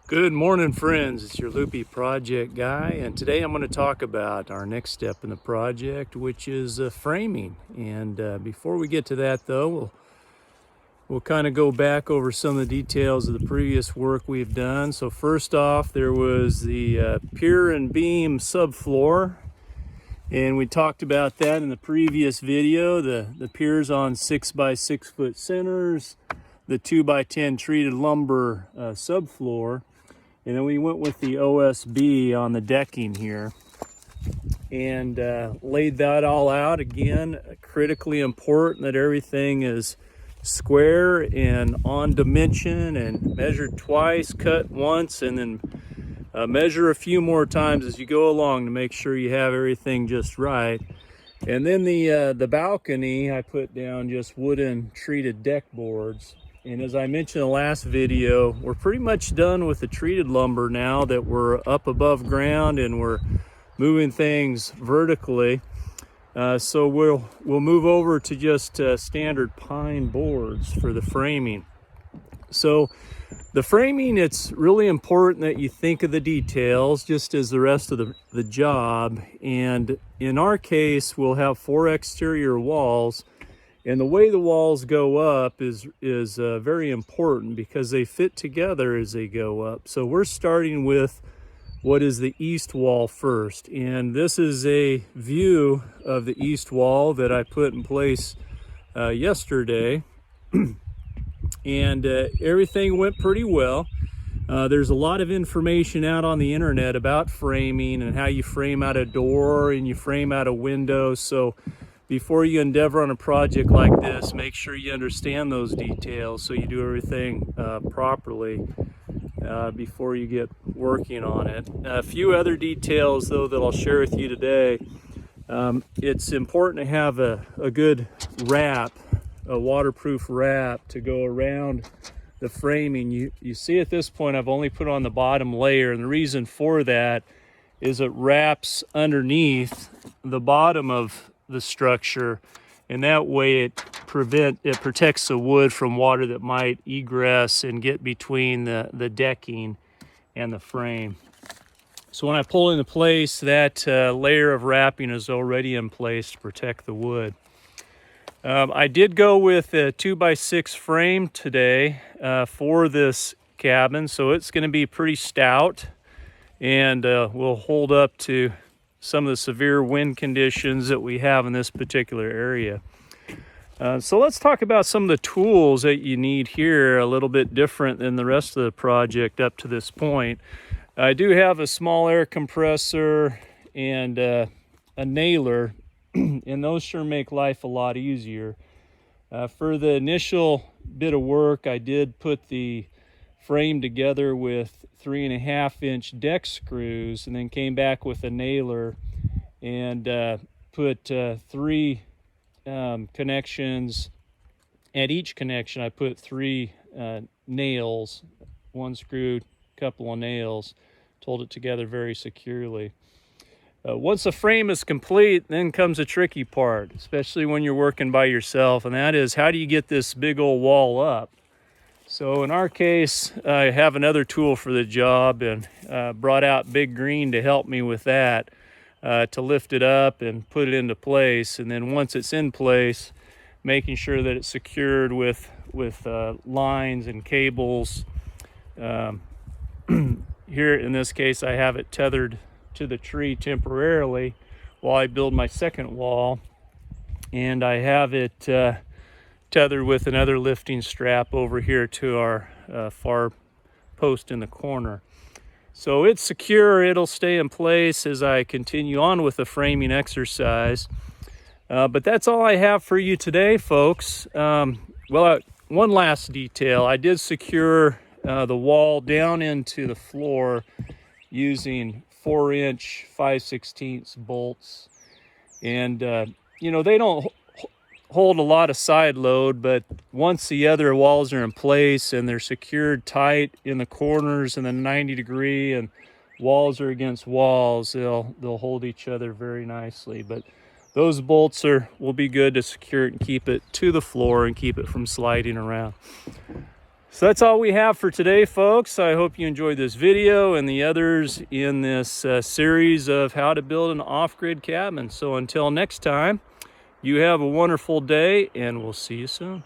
Good morning, friends. It's your Loopy project guy, and today I'm going to talk about our next step in the project, which is framing. And before we get to that, though, we'll kind of go back over some of the details of the previous work we've done. So first off, there was the pier and beam subfloor, and we talked about that in the previous video. The piers on 6x6 foot centers, the 2x10 treated lumber subfloor. And then we went with the OSB on the decking here and laid that all out. Again, critically important that everything is square and on dimension and measured twice, cut once, and then measure a few more times as you go along to make sure you have everything just right. And then the balcony, I put down just wooden treated deck boards. And as I mentioned in the last video, we're pretty much done with the treated lumber now that we're up above ground and we're moving things vertically. So we'll move over to just standard pine boards for the framing. So the framing, it's really important that you think of the details just as the rest of the job. And in our case, we'll have 4 exterior walls. And the way the walls go up is very important because they fit together as they go up. So we're starting with what is the east wall first. And this is a view of the east wall that I put in place yesterday. And everything went pretty well. There's a lot of information out on the internet about framing and how you frame out a door and you frame out a window. So before you endeavor on a project like this, make sure you understand those details so you do everything properly before you get working on it. A few other details, though, that I'll share with you today. It's important to have a good wrap, a waterproof wrap to go around the framing. You see at this point I've only put on the bottom layer, and the reason for that is it wraps underneath the bottom of the structure, and that way it protects the wood from water that might egress and get between the decking and the frame. So when I pull into place, that layer of wrapping is already in place to protect the wood. I did go with a 2x6 frame today for this cabin, so it's going to be pretty stout and will hold up to some of the severe wind conditions that we have in this particular area. So let's talk about some of the tools that you need here, a little bit different than the rest of the project up to this point. I do have a small air compressor and a nailer, and those sure make life a lot easier. For the initial bit of work, I did put the frame together with 3.5-inch deck screws, and then came back with a nailer and put 3 connections. At each connection I put 3 nails, 1 screw, couple of nails, to hold it together very securely. Once the frame is complete, then comes a tricky part, especially when you're working by yourself, and that is, how do you get this big old wall up? So in our case, I have another tool for the job, and brought out Big Green to help me with that, to lift it up and put it into place. And then once it's in place, making sure that it's secured with lines and cables. Here in this case, I have it tethered to the tree temporarily while I build my second wall, and I have it tethered with another lifting strap over here to our far post in the corner. So it's secure, it'll stay in place as I continue on with the framing exercise. But that's all I have for you today, folks. One last detail. I did secure the wall down into the floor using 4-inch 5/16 bolts. And, they don't hold a lot of side load, but once the other walls are in place and they're secured tight in the corners and the 90-degree and walls are against walls, they'll hold each other very nicely. But those bolts will be good to secure it and keep it to the floor and keep it from sliding around. So that's all we have for today, folks. I hope you enjoyed this video and the others in this series of how to build an off-grid cabin. So until next time, you have a wonderful day, and we'll see you soon.